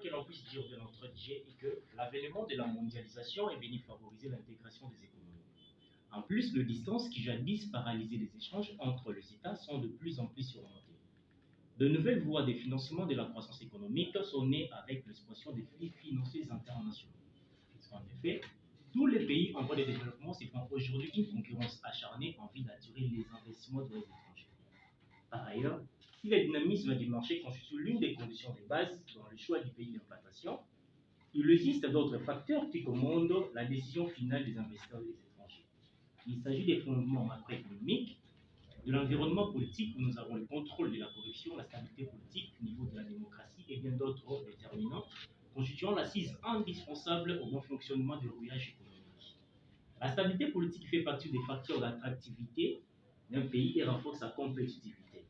que l'on puisse dire de notre GIE est que l'avènement de la mondialisation est venu favoriser l'intégration des économies. En plus, les distances qui jadis paralysaient les échanges entre les États sont de plus en plus surmontées. De nouvelles voies de financement de la croissance économique sont nées avec l'expression des flux financiers internationaux. En effet, tous les pays en voie de développement se font aujourd'hui une concurrence acharnée en vue d'attirer les investissements de l'étranger. Par ailleurs, si le dynamisme du marché constitue l'une des conditions de base dans le choix du pays d'implantation, il existe d'autres facteurs qui commandent la décision finale des investisseurs et des étrangers. Il s'agit des fondements macroéconomiques, de l'environnement politique où nous avons le contrôle de la corruption, la stabilité politique au niveau de la démocratie et bien d'autres déterminants constituant l'assise indispensable au bon fonctionnement du rouillage économique. La stabilité politique fait partie des facteurs d'attractivité d'un pays et renforce sa compétitivité.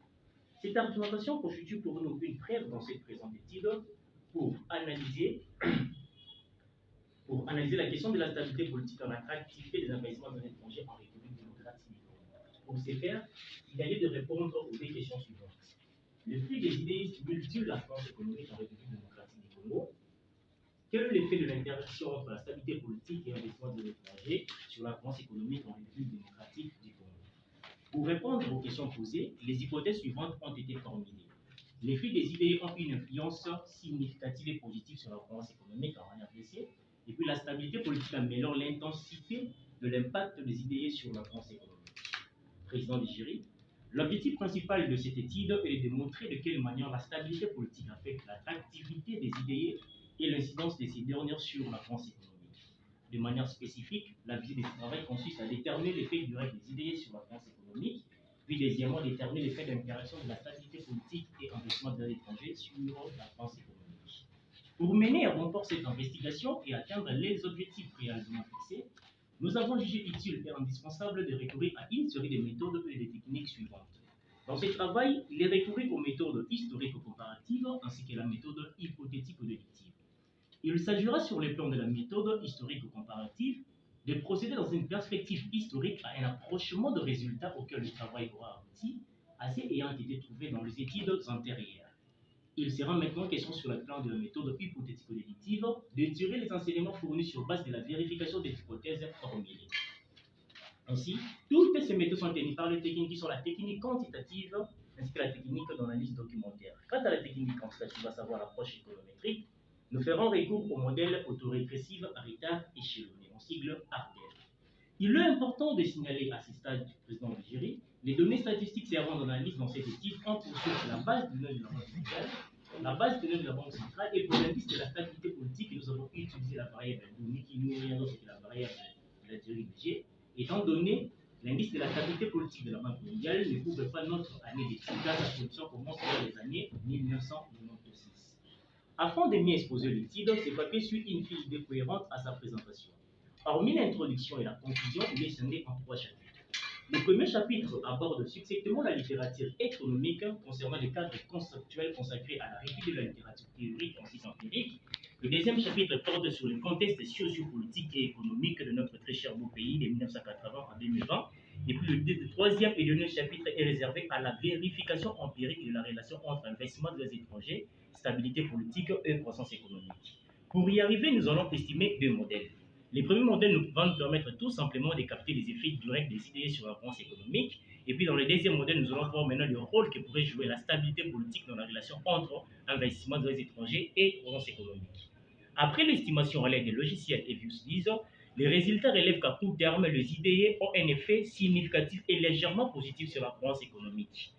Cette argumentation constitue pour nous une preuve dans cette présente étude pour analyser la question de la stabilité politique en l'attractivité des investissements de l'étranger en République démocratique du Congo. Pour ce faire, il y a lieu de répondre aux deux questions suivantes. Le flux des idées stimule la force économique en République démocratique du Congo. Quel est l'effet de l'interaction entre la stabilité politique et l'investissement de l'étranger sur la croissance économique en République démocratique du Congo? Pour répondre aux questions posées, les hypothèses suivantes ont été formulées. Les flux des idées ont une influence significative et positive sur la croissance économique en RDC, et puis la stabilité politique améliore l'intensité de l'impact des idées sur la croissance économique. Président du jury, l'objectif principal de cette étude est de démontrer de quelle manière la stabilité politique affecte l'attractivité des idées et l'incidence de ces dernières sur la croissance économique. De manière spécifique, la visée de ce travail consiste à déterminer l'effet direct des idées sur la croissance économique, puis deuxièmement déterminer l'effet d'interaction de la stabilité politique et investissement de l'étranger sur la croissance économique. Pour mener à bon port cette investigation et atteindre les objectifs préalablement fixés, nous avons jugé utile et indispensable de recourir à une série de méthodes et de techniques suivantes. Dans ce travail, il est recouru aux méthodes historico-comparatives ainsi que la méthode hypothético-déductive. Il s'agira sur le plan de la méthode historico-comparative de procéder dans une perspective historique à un approchement de résultats auxquels le travail aura abouti, assez ayant été trouvé dans les études antérieures. Il sera maintenant question sur le plan de la méthode hypothético-déductive de tirer les enseignements fournis sur base de la vérification des hypothèses formulées. Ainsi, toutes ces méthodes sont tenues par les techniques qui sont la technique quantitative ainsi que la technique d'analyse documentaire. Quant à la technique quantitative, à savoir l'approche économétrique, nous ferons recours au modèle autorégressif à retard échelonné, en sigle ARDEL. Il est important de signaler à ce stade du président du jury les données statistiques servant d'analyse dans cette étude ont pour source la base de données de la Banque mondiale, la base de données de la Banque centrale et pour l'indice de la stabilité politique, nous avons utilisé la variable donnée qui n'est rien d'autre que la variable de la durée de G. Étant donné l'indice de la stabilité politique de la Banque mondiale ne couvre pas notre année d'étude car sa production commence dans les années 1996. Afin de mieux exposer l'étude, ce papier suit une file d'idées cohérente à sa présentation. Hormis l'introduction et la conclusion, il est scindé en 3 chapitres. Le premier chapitre aborde succinctement la littérature économique concernant les cadres conceptuels consacrés à la revue de la littérature théorique ainsi qu'empirique. Le deuxième chapitre porte sur le contexte sociopolitique et économique de notre très cher beau pays de 1980 à 2020. Et puis le troisième et dernier chapitre est réservé à la vérification empirique de la relation entre investissement des étrangers, stabilité politique et croissance économique. Pour y arriver, nous allons estimer 2 modèles. Les premiers modèles nous vont nous permettre tout simplement de capter les effets directs des idées sur la croissance économique. Et puis dans le deuxième modèle, nous allons voir maintenant le rôle que pourrait jouer la stabilité politique dans la relation entre investissement des étrangers et croissance économique. Après l'estimation à l'aide des logiciels et ViewSlides, les résultats relèvent qu'à court terme, les idées ont un effet significatif et légèrement positif sur la croissance économique.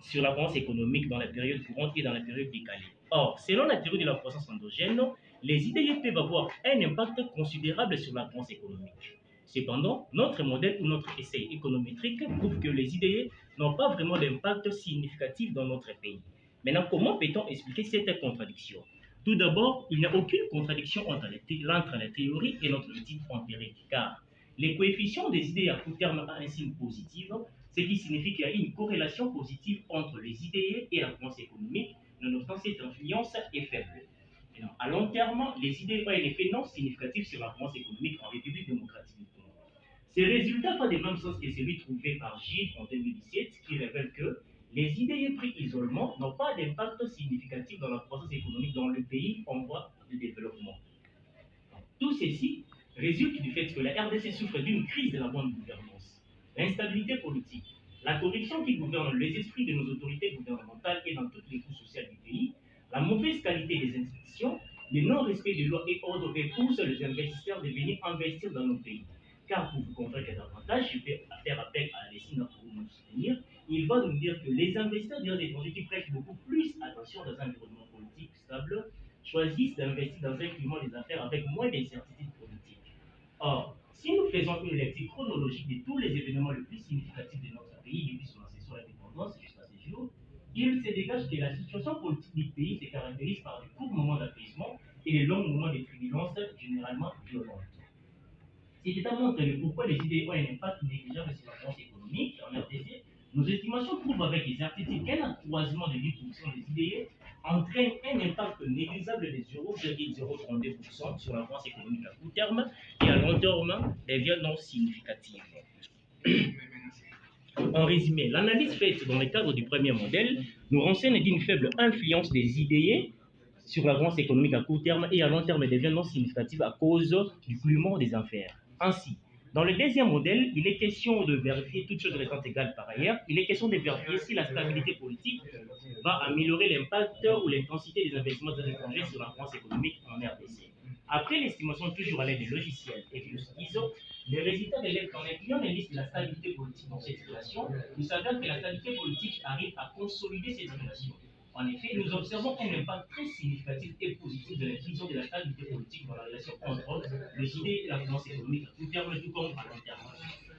Sur la croissance économique dans la période courante et dans la période décalée. Or, selon la théorie de la croissance endogène, les idées peuvent avoir un impact considérable sur la croissance économique. Cependant, notre modèle ou notre essai économétrique prouve que les idées n'ont pas vraiment d'impact significatif dans notre pays. Maintenant, comment peut-on expliquer cette contradiction? Tout d'abord, il n'y a aucune contradiction entre la théorie et notre étude empirique, car les coefficients des idées à court terme ont un signe positif, ce qui signifie qu'il y a une corrélation positive entre les idées et la croissance économique, nonobstant cette influence est faible. À long terme, les idées ont un effet non significatif sur la croissance économique en République démocratique du Congo. Ces résultats vont des mêmes sens que celui trouvé par Gilles en 2017, qui révèle que Les IDE pris isolement n'ont pas d'impact significatif dans la croissance économique dans le pays en voie de développement. Tout ceci résulte du fait que la RDC souffre d'une crise de la bonne gouvernance, l'instabilité politique, la corruption qui gouverne les esprits de nos autorités gouvernementales et dans toutes les couches sociales du pays, la mauvaise qualité des institutions, le non-respect des lois et ordres et poussent les investisseurs de venir investir dans nos pays. Car pour vous convaincre davantage, je vais faire appel à Alessina pour nous soutenir. Il va nous dire que les investisseurs étrangers qui prêtent beaucoup plus attention dans un environnement politique stable choisissent d'investir dans un climat des affaires avec moins d'incertitudes politiques. Or, si nous faisons une lecture chronologique de tous les événements les plus significatifs de notre pays depuis son accession à l'indépendance jusqu'à ce jour, il se dégage que la situation politique du pays se caractérise par de courts moments d'apaisement et de longs moments de turbulence généralement violentes. Cet état montre pourquoi les idées ont un impact négligeable sur la croissance économique en RDC. Nos estimations prouvent avec certitude qu'un accroissement de 10% des IDE entraîne un impact négligeable de 0,032% sur la croissance économique à court terme et à long terme devient non significative. En résumé, l'analyse faite dans le cadre du premier modèle nous renseigne d'une faible influence des IDE sur la croissance économique à court terme et à long terme devient non significative à cause du climat des affaires. Ainsi, dans le deuxième modèle, il est question de vérifier, toutes choses restant égales par ailleurs, il est question de vérifier si la stabilité politique va améliorer l'impact ou l'intensité des investissements étrangers sur la croissance économique en RDC. Après l'estimation toujours à l'aide des logiciels et de l'ISO, les résultats relèvent qu'en incluant les listes de la stabilité politique dans cette situation, nous savons que la stabilité politique arrive à consolider cette relation. En effet, nous observons un impact très significatif et positif de l'inclusion de la stabilité politique dans la relation entre les idées et la finance économique à court terme, tout comme à long terme.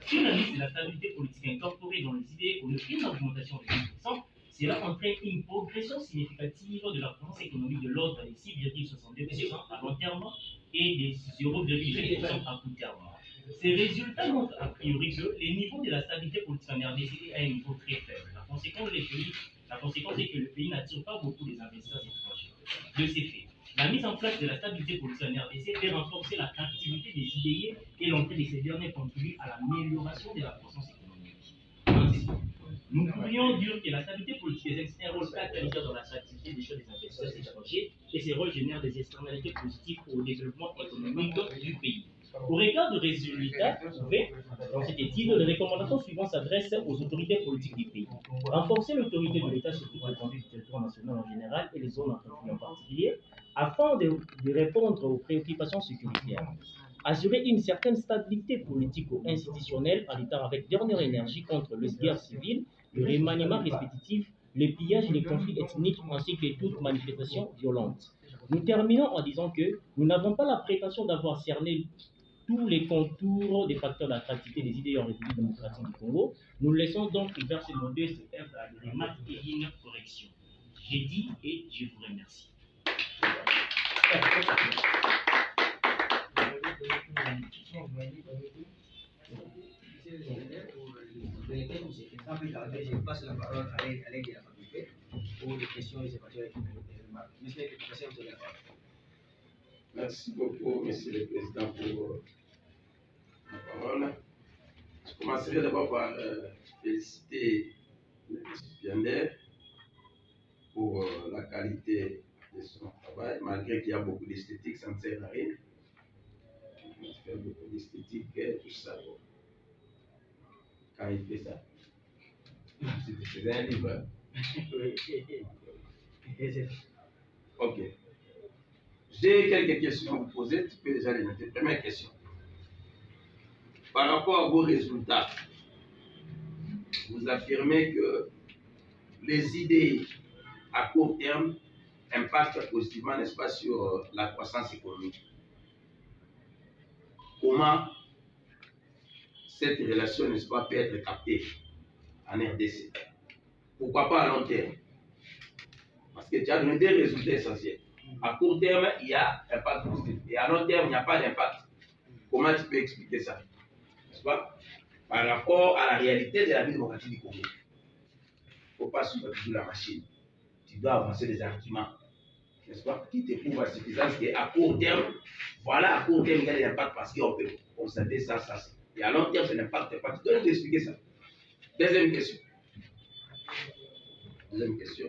Sur la liste de la stabilité politique incorporée dans les idées pour une augmentation de 10%, cela entraîne une progression significative de la croissance économique de l'ordre de 6,62% à long terme et de 0,8% à court terme. Ces résultats montrent a priori que les niveaux de la stabilité politique en RDC est à un niveau très faible. La conséquence est que le pays n'attire pas beaucoup les investisseurs étrangers. De ces faits, la mise en place de la stabilité politique en RDC fait renforcer l'attractivité des IDE et l'entrée de ces derniers contribue à l'amélioration de la croissance économique. Ainsi, nous pourrions dire que la stabilité politique exerce un rôle catalyseur dans l'attractivité des choix des investisseurs étrangers et ces rôles génèrent des externalités positives au développement économique du pays. Au regard du résultat trouvé dans cette étude, les recommandations suivantes s'adressent aux autorités politiques du pays. Renforcer l'autorité de l'État sur toute l'étendue du territoire national en général et les zones en particulier, afin de répondre aux préoccupations sécuritaires. Assurer une certaine stabilité politico-institutionnelle en étant avec dernière énergie contre les guerres civiles, le remaniement répétitif, les pillages et les conflits ethniques ainsi que toute manifestation violente. Nous terminons en disant que nous n'avons pas la prétention d'avoir cerné tous les contours des facteurs d'attractivité des idées en République démocratique du Congo. Nous laissons donc ouvert ce modeste œuvre à des remarques et une correction. J'ai dit et je vous remercie. Je passe la parole à l'aide de la faculté pour les questions et les remarques. Monsieur le Président, vous avez la parole. Merci beaucoup, Monsieur le Président, pour la parole. Je commencerai d'abord par féliciter le récipiendaire pour la qualité de son travail, malgré qu'il y a beaucoup d'esthétique, ça ne sert à rien. Il fait beaucoup d'esthétique, tout ça. Quand il fait ça, c'est un livre. Ok. J'ai quelques questions à vous poser, tu peux déjà les noter. Première question. Par rapport à vos résultats, vous affirmez que les idées à court terme impactent positivement, n'est-ce pas, sur la croissance économique. Comment cette relation, n'est-ce pas, peut être captée en RDC? Pourquoi pas à long terme? Parce que tu as donné des résultats essentiels. À court terme, il y a un impact positif. Et à long terme, il n'y a pas d'impact. Comment tu peux expliquer ça? N'est-ce pas? Par rapport à la réalité de la vie démocratique du Congo. Il ne faut pas suivre toujours la machine. Tu dois avancer des arguments. N'est-ce pas? Qui te prouvent à suffisance qu'à court terme, voilà, à court terme, il y a des impacts parce qu'on peut constater ça. Et à long terme, ça n'impacte pas. Tu dois nous expliquer ça. Deuxième question. Deuxième question.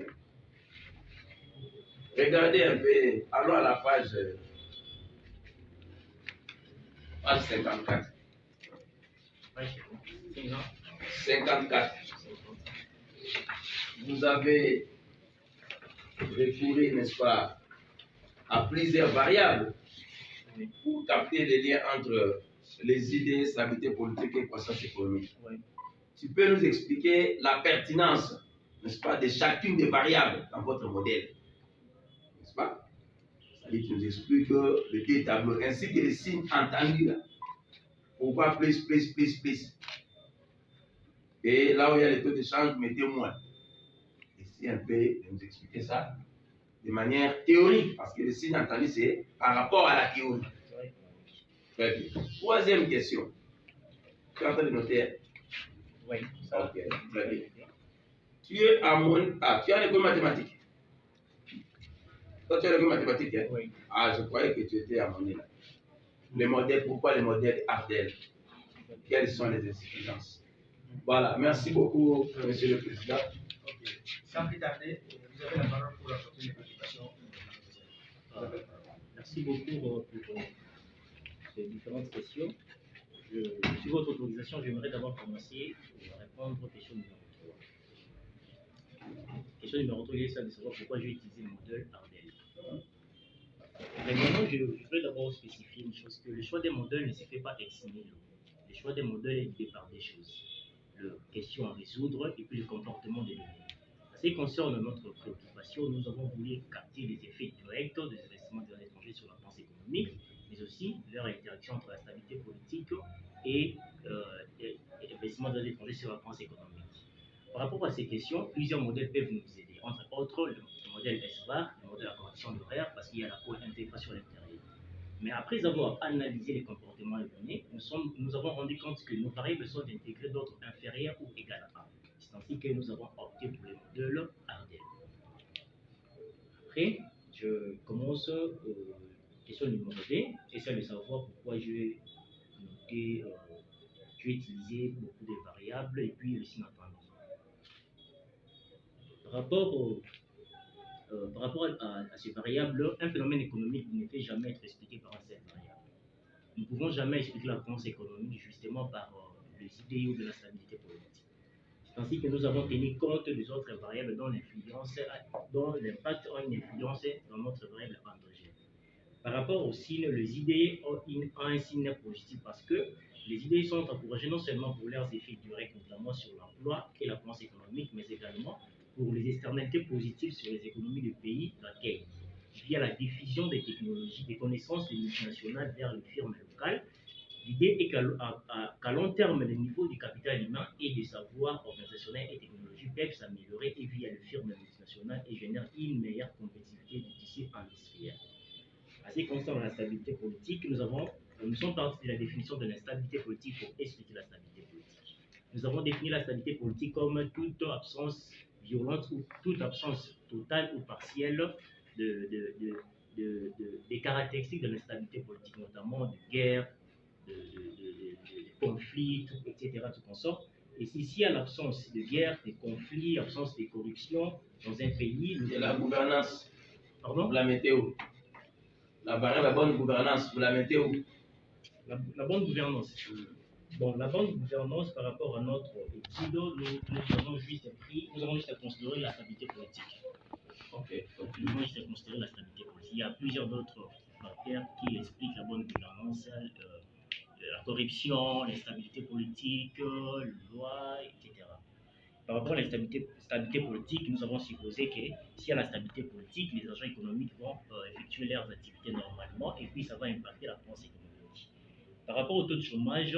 Regardez un peu, allons à la page 54. Ouais, c'est ça. 54. Vous avez référé, n'est-ce pas, à plusieurs variables Oui. pour capter les liens entre les idées, stabilité politique et croissance économique. Oui. Tu peux nous expliquer la pertinence, n'est-ce pas, de chacune des variables dans votre modèle, n'est-ce pas? C'est-à-dire que tu nous expliques les deux tableaux ainsi que les signes entendus là. On voit plus. Et là où il y a les taux de change, mettez moins. Essayez un peu de nous expliquer ça de manière théorique, parce que le signe entendu, c'est par rapport à la théorie. Très bien. Troisième question. Tu es en train de noter? Oui. Ok, très bien. Tu es à tu as l'école mathématique. Toi, tu as l'école mathématique, hein? Oui. Ah, je croyais que tu étais à mon là. Les modèles, pourquoi les modèles Ardel? Quelles sont les insuffisances? Voilà, merci beaucoup, Monsieur le Président. Ok. Sans plus tarder, vous avez la parole pour apporter les préoccupations. Merci beaucoup pour ces différentes questions. Sur votre autorisation, j'aimerais d'abord commencer à répondre aux questions numéro 3. Question numéro 3, il est de savoir pourquoi j'ai utilisé le modèle Ardel. Maintenant, je voudrais d'abord spécifier une chose, que le choix des modèles ne se fait pas ex nihilo. Le choix des modèles est guidé par des choses. Les questions à résoudre et puis le comportement des données. En ce qui concerne notre préoccupation, nous avons voulu capter les effets directs des investissements des étrangers sur la balance économique, mais aussi leur interaction entre la stabilité politique et l'investissement des étrangers sur la balance économique. Par rapport à ces questions, plusieurs modèles peuvent nous aider, entre autres le modèle SVAR, le modèle à correction d'horaire, parce qu'il y a la co-intégration à l'intérieur. Mais après avoir analysé les comportements des données, nous avons rendu compte que nos variables sont intégrées d'autres inférieures ou égales à 1. C'est ainsi que nous avons opté pour le modèle Ardel. Après, je commence question numéro 2, essayer de savoir pourquoi j'ai utilisé beaucoup de variables et puis le signe attendu. Par rapport à ces variables, un phénomène économique ne peut jamais être expliqué par une seule variable. Nous ne pouvons jamais expliquer la croissance économique justement par les idées ou de la stabilité politique. C'est ainsi que nous avons tenu compte des autres variables dont l'impact a une influence dans notre variable endogène. Par rapport aux signes, les idées ont un signe positif parce que les idées sont encouragées non seulement pour leurs effets directs, notamment sur l'emploi et la croissance économique, mais également pour les externalités positives sur les économies du pays d'accueil, via la diffusion des technologies, des connaissances des multinationales vers les firmes locales. L'idée est qu'à long terme, le niveau du capital humain et des savoirs organisationnels et technologiques peuvent s'améliorer et via les firmes multinationales et génèrent une meilleure compétitivité du tissu industriel. En ce qui concerne la stabilité politique, nous sommes partis de la définition de la stabilité politique pour expliquer la stabilité politique. Nous avons défini la stabilité politique comme toute absence violente ou toute absence totale ou partielle des caractéristiques de l'instabilité politique, notamment de guerre, de conflits, etc. tout consort. Et s'il y a l'absence de guerre, de conflits, l'absence de corruption dans un pays... Et la gouvernance, pardon? Vous la mettez où? La bonne gouvernance, vous la mettez où? La bonne gouvernance. Bon, la bonne gouvernance par rapport à notre étude, nous avons juste considéré la stabilité politique. Ok. Nous avons juste considéré la stabilité politique. Il y a plusieurs autres facteurs qui expliquent la bonne gouvernance, la corruption, l'instabilité politique, la loi, etc. Par rapport à la stabilité politique, nous avons supposé que s'il y a la stabilité politique, les agents économiques vont effectuer leurs activités normalement et puis ça va impacter la croissance économique. Par rapport au taux de chômage,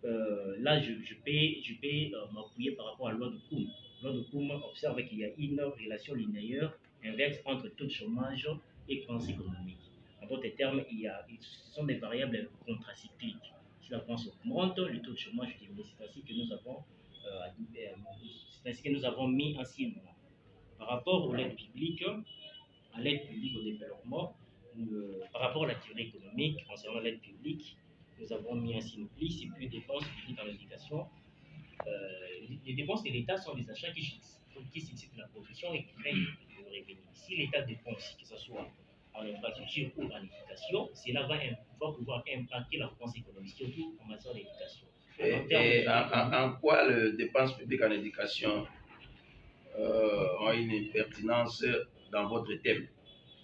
là je peux m'appuyer par rapport à la loi de Coombe. La loi de Coombe observe qu'il y a une relation linéaire inverse entre taux de chômage et croissance économique. En d'autres termes, ce sont des variables contracycliques. Si la croissance augmente, le taux de chômage diminue. C'est ainsi que nous avons mis un signe. Par rapport à l'aide publique au développement, par rapport à la théorie économique concernant l'aide publique, nous avons mis un signe plus et puis dépenses publiques en indication. Les dépenses de l'État sont des achats qui qui suscitent la profession et qui craignent le revenu. Si l'État dépense, que ce soit en infrastructure ou en éducation, cela va pouvoir impacter la France économique, surtout en matière d'éducation. Et en quoi les dépenses publiques en éducation ont une pertinence dans votre thème?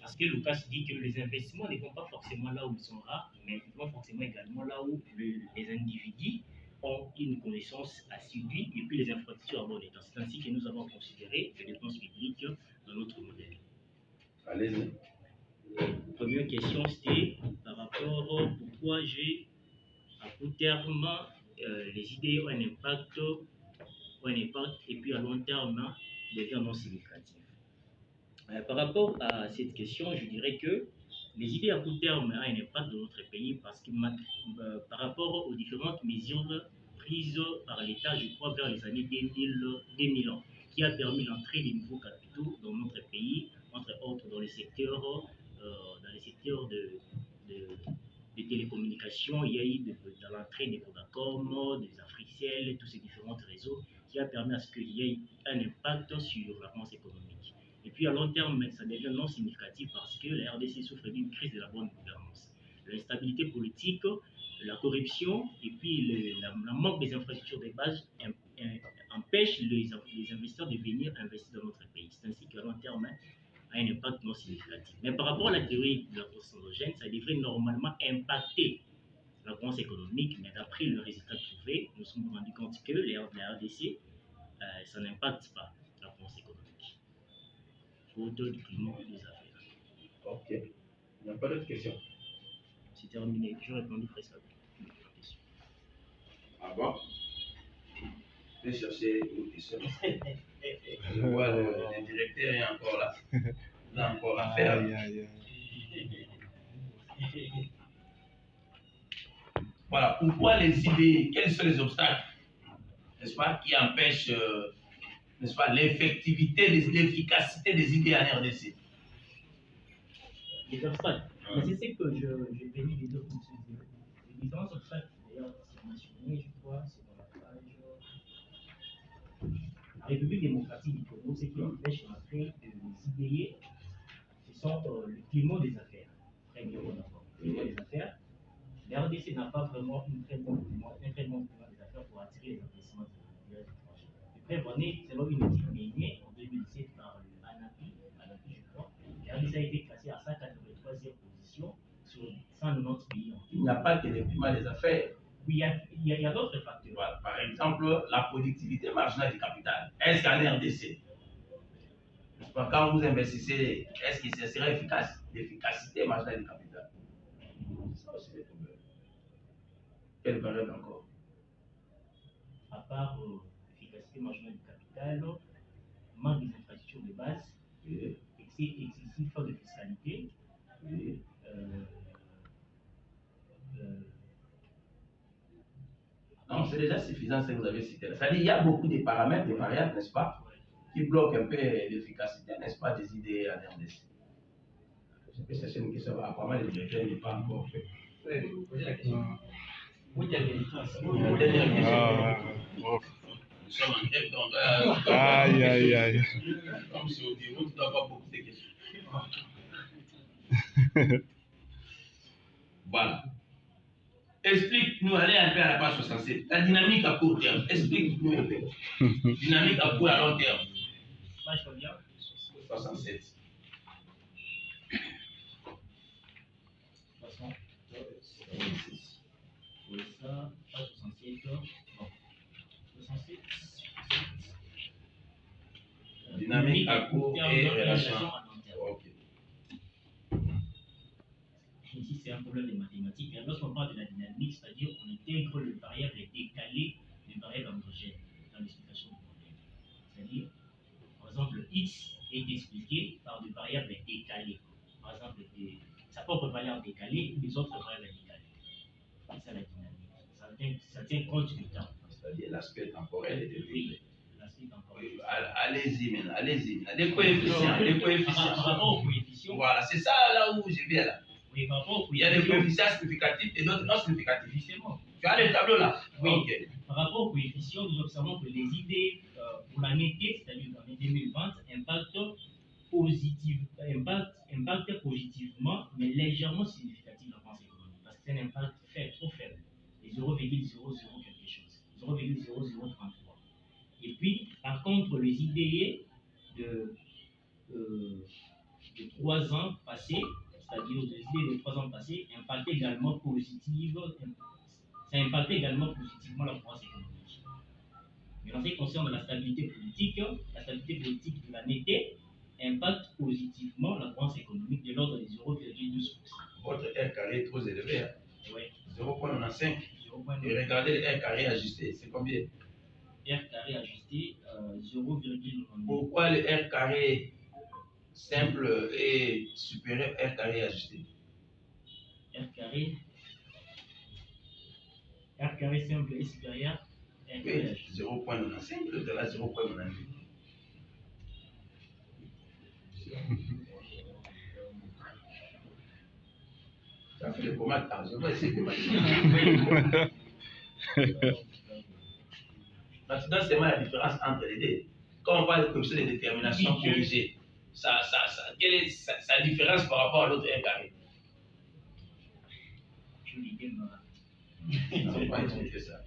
Parce que Lucas dit que les investissements ne vont pas forcément là où ils sont rares, mais ils vont forcément également là où les individus ont une connaissance assidue et puis les infrastructures en bon état. C'est ainsi que nous avons considéré les dépenses publiques dans notre modèle. Allez-y. Première question, c'était par rapport à pourquoi j'ai à court terme les idées ont un impact et puis à long terme devient non significatif. Par rapport à cette question, je dirais que les idées à court terme ont un impact dans notre pays parce que par rapport aux différentes mesures prises par l'État, je crois, vers les années 2000 ans, qui a permis l'entrée des nouveaux capitaux dans notre pays, entre autres dans les secteurs de télécommunications. Il y a eu dans l'entrée des Vodacom, des Africell, tous ces différents réseaux qui a permis à ce qu'il y ait un impact sur la France économique. Et puis à long terme, ça devient non significatif parce que la RDC souffre d'une crise de la bonne gouvernance. L'instabilité politique, la corruption et puis la manque des infrastructures de base empêche les investisseurs de venir investir dans notre pays. C'est ainsi qu'à long terme, a un impact non significatif. Mais par rapport à la théorie de la croissance endogène, ça devrait normalement impacter la croissance économique, mais d'après le résultat trouvé, nous nous sommes rendus compte que la RDC, ça n'impacte pas la croissance économique. Faute du climat des affaires. Ok. Il n'y a pas d'autres questions? C'est terminé. Je répondu presque à toutes les questions. Ah bon? Je vais chercher une question. Je vois le directeur est encore là. Il a encore à faire. Voilà, pourquoi les idées, quels sont les obstacles, n'est-ce pas, qui empêchent, n'est-ce pas, l'effectivité, l'efficacité des idées en RDC? Les obstacles. Mais c'est ce que je vais dire de les différents obstacles, d'ailleurs, c'est mentionné, je crois, c'est dans la page. La République démocratique du Congo, ce qui empêche l'entrée des idées, ce sont le climat des affaires. Très bien, d'abord. Le climat des affaires. La RDC n'a pas vraiment un très bon climat des affaires pour attirer les investissements étrangers. Le prêt né, selon une étude menée en 2017 par le ANAPI, je crois, la RDC a été classée à 183e position sur 190 pays. Il n'y a pas que le climat des affaires. Oui, il y a d'autres facteurs. Voilà. Par exemple, la productivité marginale du capital. Est-ce qu'en RDC, quand vous investissez, est-ce que ce serait efficace? L'efficacité marginale du capital. Ça aussi, c'est problème. Quelle variable encore? À part l'efficacité marginale du capital, manque des infrastructures de base, Oui. excessif de fiscalité, Oui. Non, c'est déjà suffisant ce que vous avez cité. C'est-à-dire qu'il y a beaucoup de paramètres, de variables, n'est-ce pas, qui bloquent un peu l'efficacité, n'est-ce pas, des idées à RDC. Je peux chercher une question, apparemment le directeur n'est pas encore fait. Oui, vous posez la question. Vous Dernière question. Nous sommes en grève, donc. Aïe. Comme c'est au bureau, tu dois avoir beaucoup de questions. Voilà. Explique-nous, allez un peu à la page 67. La dynamique à court terme. Explique-nous un peu. Dynamique à court et à long terme. Page combien? 67. 66. Oui, ça, page 67. Bon. 67. Dynamique à court et relation à long terme. Ok. Ici, c'est un problème de mathématiques. Et lorsqu'on parle de la dynamique, c'est-à-dire qu'on intègre le variable décalé du variable endogène dans l'explication du problème. C'est-à-dire, par exemple, x est expliqué par des variables décalées. Par exemple, sa propre valeur décalée ou les autres variables décalées. C'est ça la dynamique. Ça tient compte du temps. C'est-à-dire l'aspect temporel et de Oui, l'aspect temporel. Allez-y maintenant, allez-y. Les coefficients. Par rapport aux coefficients. Voilà, c'est ça là où je viens là. Oui, par rapport aux Il y a des coefficients significatifs et d'autres non significatifs. Justement, Tu as les tableaux là? Oui. Ok. Par rapport au coefficient, nous observons que les idées pour l'année T, c'est-à-dire l'année 2020, impactent positivement, mais légèrement significatif la France économique, parce que c'est un impact faible, trop faible, les 0,00 quelque chose, 0,0033. Et puis, par contre, les idées de 3 ans passés, c'est-à-dire les idées de 3 ans passés, impactent également positivement la croissance économique. Mais en ce qui concerne la stabilité politique de l'année T impacte positivement la croissance économique de l'ordre de 0,12%. Votre R carré est trop élevé. Hein? Oui. 0,95. Et regardez le R carré ajusté, c'est combien? R carré ajusté, 0,92. Pourquoi le R carré simple est supérieur à R carré ajusté? R carré simple est supérieur à R carré ajusté. 0,95, l'autre là 0,92. Ça fait le combat de je vais essayer de maintenant, c'est moi la différence entre les deux. Quand on parle de coefficient de détermination corrigée, quelle est sa différence par rapport à l'autre R carré? Ils n'ont pas expliqué ça.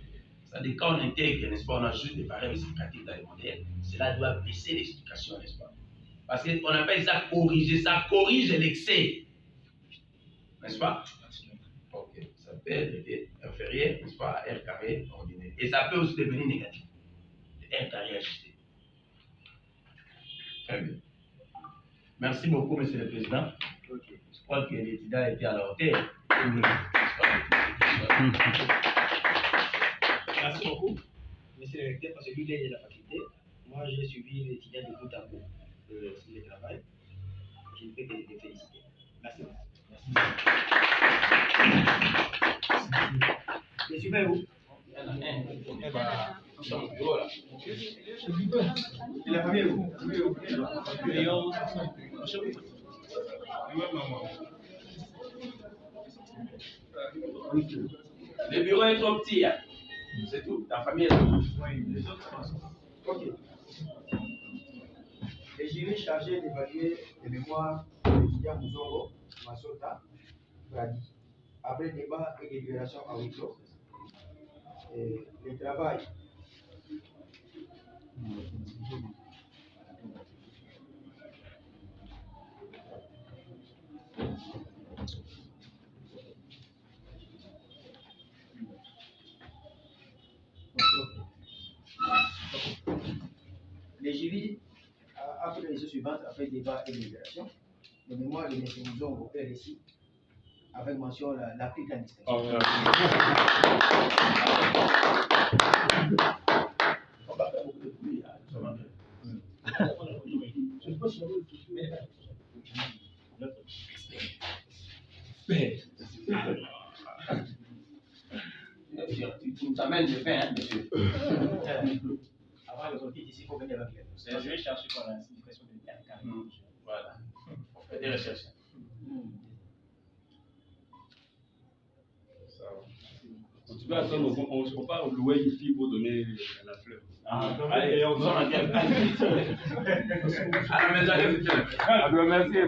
C'est-à-dire, quand on intègre, n'est-ce pas, on a juste des barèmes explicatifs dans les modèles, cela doit baisser l'explication, n'est-ce pas? Parce qu'on appelle ça corriger, ça corrige l'excès. N'est-ce pas? Ok, ça peut être inférieur, n'est-ce pas, à R carré ordinaire. Et ça peut aussi devenir négatif. R carré ajusté. Très bien. Merci beaucoup, Monsieur le Président. Okay. Je crois que l'étudiant a été à la hauteur. Merci beaucoup, Monsieur le Recteur, parce que lui, il est de la faculté. Moi, j'ai suivi l'étudiant de bout à bout sur le travail. Je ne peux que les féliciter. Merci beaucoup. Je suis bien où? Il y en a un. Dans le bureau là. Il a pas où? Le bureau est trop petit. Hein? C'est tout. Ta famille est là. Oui, les autres. Ok. Et jury chargé d'évaluer les mémoires de l'étudiant Mouzongo, Masota, Brady. Après débat et délibération à huis clos, le travail. Les jury a fait les choses suivantes après débat et délibération. Le mémoire de M. Mouzongo RSI avec mention l'applique en distinction. Tu t'amènes de fin, hein, monsieur. Avant le sortir d'ici, il faut venir avec les. Je vais chercher par la signification de R carré. Voilà. On fait des recherches. En tout cas, on ne peut pas louer ici pour donner la fleur. Allez, on s'en va. Alors, merci.